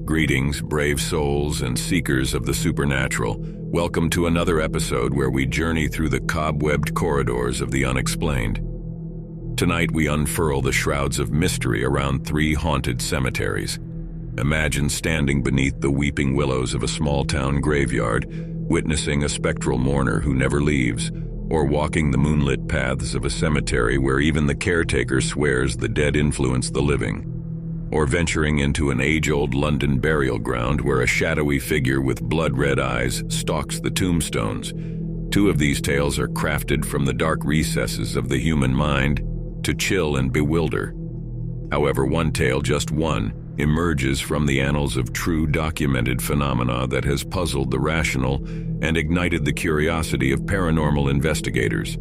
Greetings, brave souls and seekers of the supernatural. Welcome to another episode where we journey through the cobwebbed corridors of the unexplained. Tonight we unfurl the shrouds of mystery around 3 haunted cemeteries. Imagine standing beneath the weeping willows of a small-town graveyard, witnessing a spectral mourner who never leaves, or walking the moonlit paths of a cemetery where even the caretaker swears the dead influence the living. Or venturing into an age-old London burial ground where a shadowy figure with blood-red eyes stalks the tombstones. 2 of these tales are crafted from the dark recesses of the human mind to chill and bewilder. However, one tale, just one, emerges from the annals of true documented phenomena that has puzzled the rational and ignited the curiosity of paranormal investigators.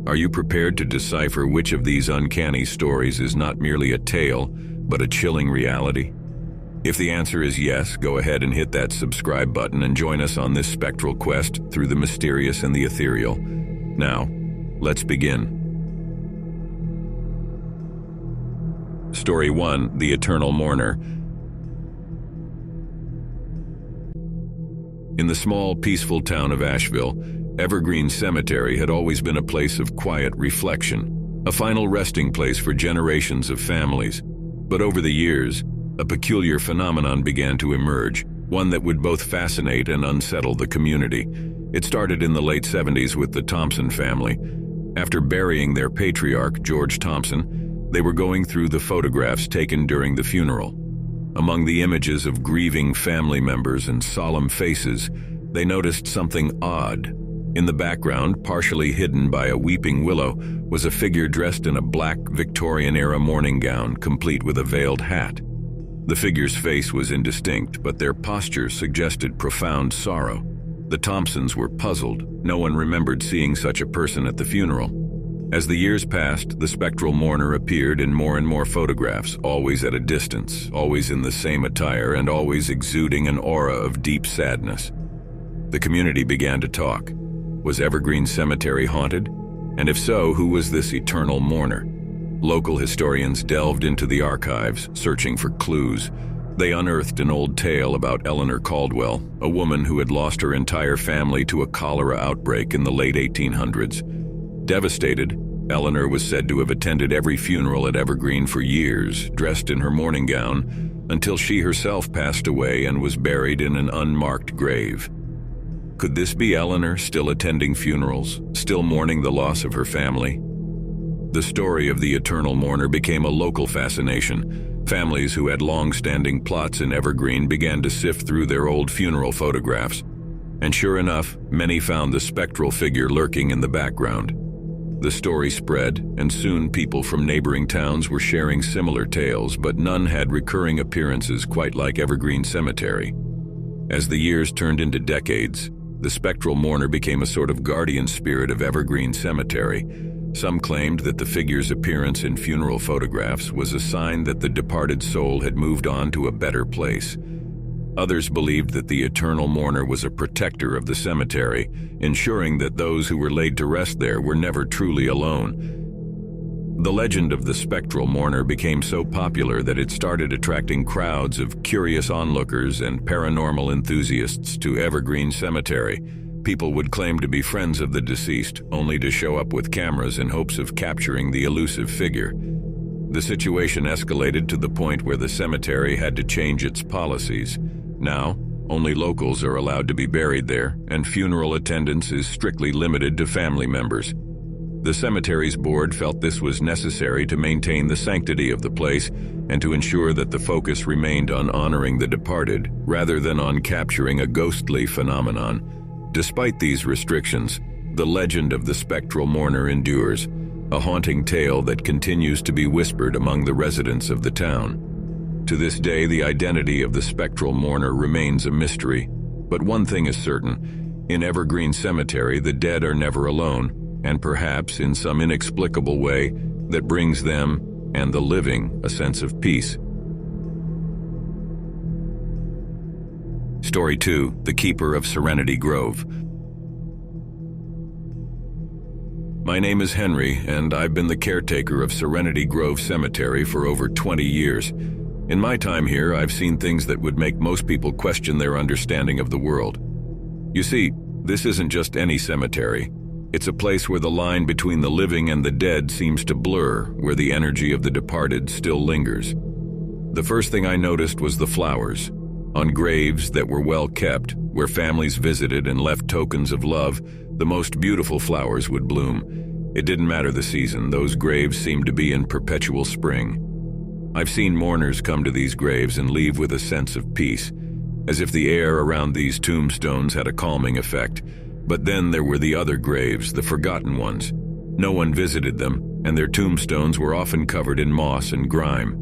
Are you prepared to decipher which of these uncanny stories is not merely a tale, but a chilling reality? If the answer is yes, go ahead and hit that subscribe button and join us on this spectral quest through the mysterious and the ethereal. Now, let's begin. Story 1, The Eternal Mourner. In the small, peaceful town of Ashville, Evergreen Cemetery had always been a place of quiet reflection, a final resting place for generations of families. But over the years, a peculiar phenomenon began to emerge, one that would both fascinate and unsettle the community. It started in the late 70s with the Thompson family. After burying their patriarch, George Thompson, they were going through the photographs taken during the funeral. Among the images of grieving family members and solemn faces, they noticed something odd. In the background, partially hidden by a weeping willow, was a figure dressed in a black Victorian-era morning gown, complete with a veiled hat. The figure's face was indistinct, but their posture suggested profound sorrow. The Thompsons were puzzled. No one remembered seeing such a person at the funeral. As the years passed, the spectral mourner appeared in more and more photographs, always at a distance, always in the same attire, and always exuding an aura of deep sadness. The community began to talk. Was Evergreen Cemetery haunted? And if so, who was this eternal mourner? Local historians delved into the archives, searching for clues. They unearthed an old tale about Eleanor Caldwell, a woman who had lost her entire family to a cholera outbreak in the late 1800s. Devastated, Eleanor was said to have attended every funeral at Evergreen for years, dressed in her mourning gown, until she herself passed away and was buried in an unmarked grave. Could this be Eleanor, still attending funerals, still mourning the loss of her family? The story of the Eternal Mourner became a local fascination. Families who had long-standing plots in Evergreen began to sift through their old funeral photographs. And sure enough, many found the spectral figure lurking in the background. The story spread, and soon people from neighboring towns were sharing similar tales, but none had recurring appearances quite like Evergreen Cemetery. As the years turned into decades, the spectral mourner became a sort of guardian spirit of Evergreen Cemetery. Some claimed that the figure's appearance in funeral photographs was a sign that the departed soul had moved on to a better place. Others believed that the Eternal Mourner was a protector of the cemetery, ensuring that those who were laid to rest there were never truly alone. The legend of the spectral mourner became so popular that it started attracting crowds of curious onlookers and paranormal enthusiasts to Evergreen Cemetery. People would claim to be friends of the deceased, only to show up with cameras in hopes of capturing the elusive figure. The situation escalated to the point where the cemetery had to change its policies. Now, only locals are allowed to be buried there, and funeral attendance is strictly limited to family members. The cemetery's board felt this was necessary to maintain the sanctity of the place and to ensure that the focus remained on honoring the departed rather than on capturing a ghostly phenomenon. Despite these restrictions, the legend of the spectral mourner endures, a haunting tale that continues to be whispered among the residents of the town. To this day, the identity of the spectral mourner remains a mystery, but one thing is certain: in Evergreen Cemetery, the dead are never alone, and perhaps in some inexplicable way that brings them and the living a sense of peace. Story 2, The Keeper of Serenity Grove. My name is Henry, and I've been the caretaker of Serenity Grove Cemetery for over 20 years. In my time here, I've seen things that would make most people question their understanding of the world. You see, this isn't just any cemetery. It's a place where the line between the living and the dead seems to blur, where the energy of the departed still lingers. The first thing I noticed was the flowers. On graves that were well kept, where families visited and left tokens of love, the most beautiful flowers would bloom. It didn't matter the season, those graves seemed to be in perpetual spring. I've seen mourners come to these graves and leave with a sense of peace, as if the air around these tombstones had a calming effect. But then there were the other graves, the forgotten ones. No one visited them, and their tombstones were often covered in moss and grime.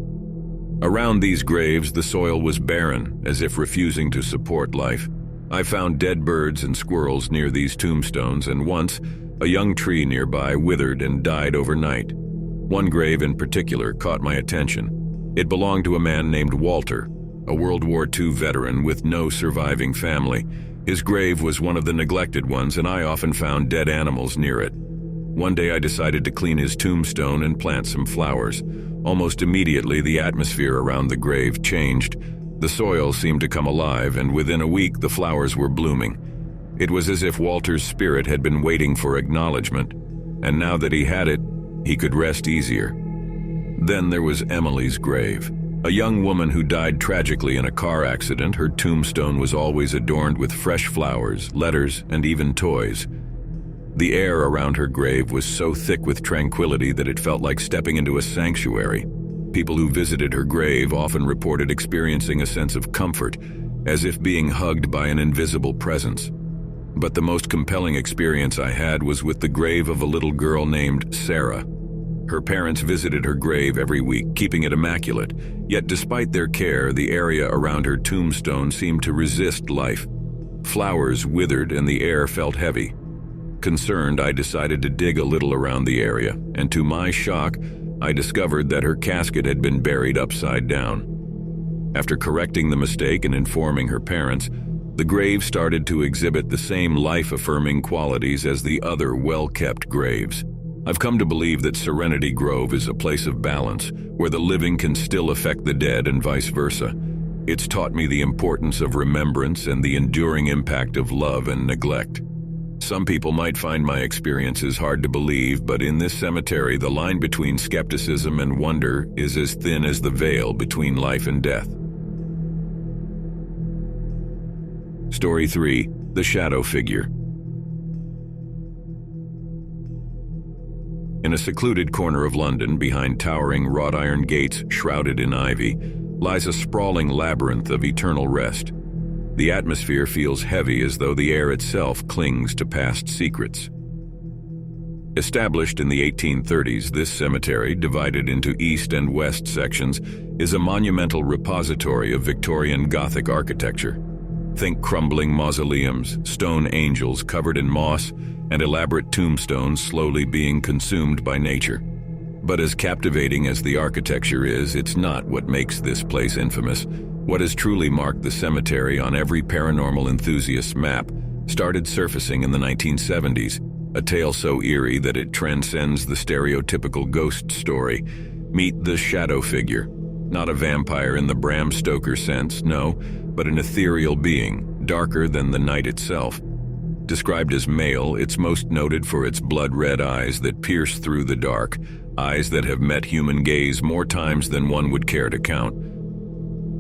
Around these graves, the soil was barren, as if refusing to support life. I found dead birds and squirrels near these tombstones, and once, a young tree nearby withered and died overnight. One grave in particular caught my attention. It belonged to a man named Walter, a World War II veteran with no surviving family. His grave was one of the neglected ones, and I often found dead animals near it. One day I decided to clean his tombstone and plant some flowers. Almost immediately, the atmosphere around the grave changed. The soil seemed to come alive, and within a week the flowers were blooming. It was as if Walter's spirit had been waiting for acknowledgement, and now that he had it, he could rest easier. Then there was Emily's grave. A young woman who died tragically in a car accident. Her tombstone was always adorned with fresh flowers, letters, and even toys. The air around her grave was so thick with tranquility that it felt like stepping into a sanctuary. People who visited her grave often reported experiencing a sense of comfort, as if being hugged by an invisible presence. But the most compelling experience I had was with the grave of a little girl named Sarah. Her parents visited her grave every week, keeping it immaculate. Yet despite their care, the area around her tombstone seemed to resist life. Flowers withered and the air felt heavy. Concerned, I decided to dig a little around the area, and to my shock, I discovered that her casket had been buried upside down. After correcting the mistake and informing her parents, the grave started to exhibit the same life-affirming qualities as the other well-kept graves. I've come to believe that Serenity Grove is a place of balance, where the living can still affect the dead and vice versa. It's taught me the importance of remembrance and the enduring impact of love and neglect. Some people might find my experiences hard to believe, but in this cemetery, the line between skepticism and wonder is as thin as the veil between life and death. Story 3: The Shadow Figure. In a secluded corner of London, behind towering wrought iron gates shrouded in ivy, lies a sprawling labyrinth of eternal rest. The atmosphere feels heavy, as though the air itself clings to past secrets. Established in the 1830s, this cemetery, divided into east and west sections, is a monumental repository of Victorian Gothic architecture. Think crumbling mausoleums, stone angels covered in moss, and elaborate tombstones slowly being consumed by nature. But as captivating as the architecture is, it's not what makes this place infamous. What has truly marked the cemetery on every paranormal enthusiast's map started surfacing in the 1970s, a tale so eerie that it transcends the stereotypical ghost story. Meet the shadow figure. Not a vampire in the Bram Stoker sense, no, but an ethereal being, darker than the night itself. Described as male, it's most noted for its blood-red eyes that pierce through the dark, eyes that have met human gaze more times than one would care to count.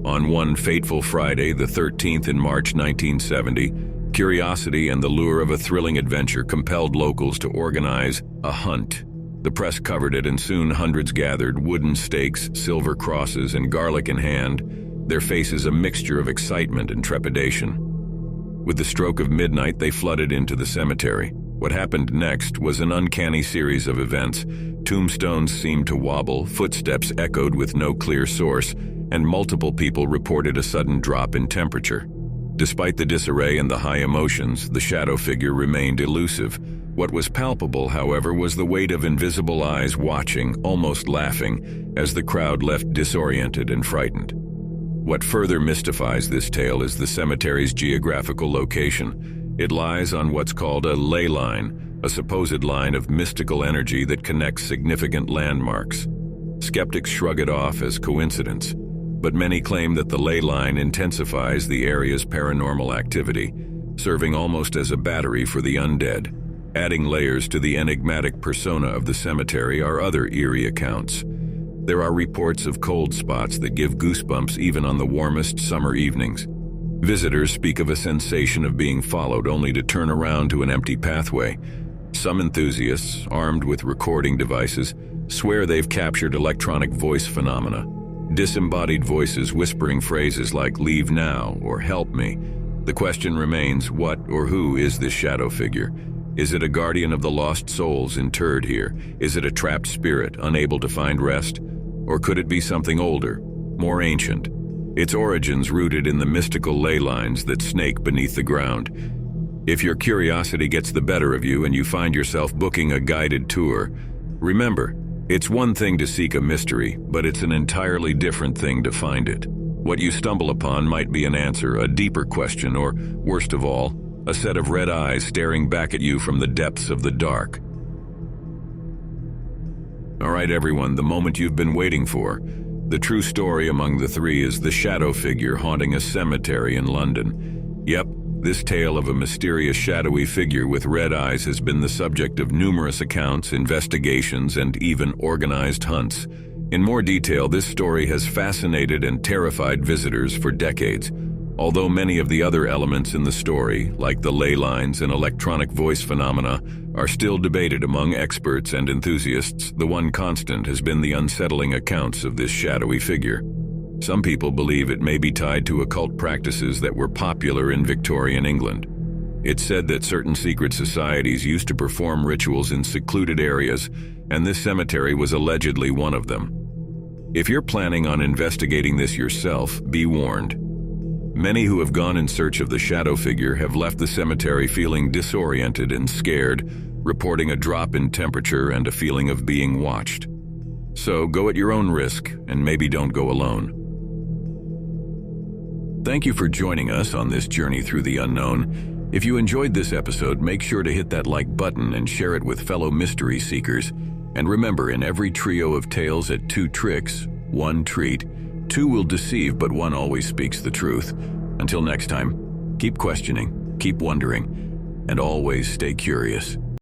On one fateful Friday, the 13th in March 1970, curiosity and the lure of a thrilling adventure compelled locals to organize a hunt. The press covered it, and soon hundreds gathered, wooden stakes, silver crosses, and garlic in hand, their faces a mixture of excitement and trepidation. With the stroke of midnight, they flooded into the cemetery. What happened next was an uncanny series of events. Tombstones seemed to wobble, footsteps echoed with no clear source, and multiple people reported a sudden drop in temperature. Despite the disarray and the high emotions, the shadow figure remained elusive. What was palpable, however, was the weight of invisible eyes watching, almost laughing, as the crowd left disoriented and frightened. What further mystifies this tale is the cemetery's geographical location. It lies on what's called a ley line, a supposed line of mystical energy that connects significant landmarks. Skeptics shrug it off as coincidence. but many claim that the ley line intensifies the area's paranormal activity, serving almost as a battery for the undead. Adding layers to the enigmatic persona of the cemetery are other eerie accounts. There are reports of cold spots that give goosebumps even on the warmest summer evenings. Visitors speak of a sensation of being followed only to turn around to an empty pathway. Some enthusiasts, armed with recording devices, swear they've captured electronic voice phenomena. Disembodied voices whispering phrases like "leave now" or "help me." The question remains, what or who is this shadow figure? Is it a guardian of the lost souls interred here? Is it a trapped spirit unable to find rest? Or could it be something older, more ancient? Its origins rooted in the mystical ley lines that snake beneath the ground. If your curiosity gets the better of you and you find yourself booking a guided tour, remember, it's one thing to seek a mystery, but it's an entirely different thing to find it. What you stumble upon might be an answer, a deeper question, or, worst of all, a set of red eyes staring back at you from the depths of the dark. All right, everyone, the moment you've been waiting for. The true story among the three is the shadow figure haunting a cemetery in London. Yep, this tale of a mysterious shadowy figure with red eyes has been the subject of numerous accounts, investigations, and even organized hunts. In more detail, this story has fascinated and terrified visitors for decades. Although many of the other elements in the story, like the ley lines and electronic voice phenomena, are still debated among experts and enthusiasts, the one constant has been the unsettling accounts of this shadowy figure. Some people believe it may be tied to occult practices that were popular in Victorian England. It's said that certain secret societies used to perform rituals in secluded areas, and this cemetery was allegedly one of them. If you're planning on investigating this yourself, be warned. Many who have gone in search of the shadow figure have left the cemetery feeling disoriented and scared, reporting a drop in temperature and a feeling of being watched. So go at your own risk, and maybe don't go alone. Thank you for joining us on this journey through the unknown. If you enjoyed this episode, make sure to hit that like button and share it with fellow mystery seekers. And remember, in every trio of tales at 2 tricks, 1 treat, 2 will deceive, but 1 always speaks the truth. Until next time, keep questioning, keep wondering, and always stay curious.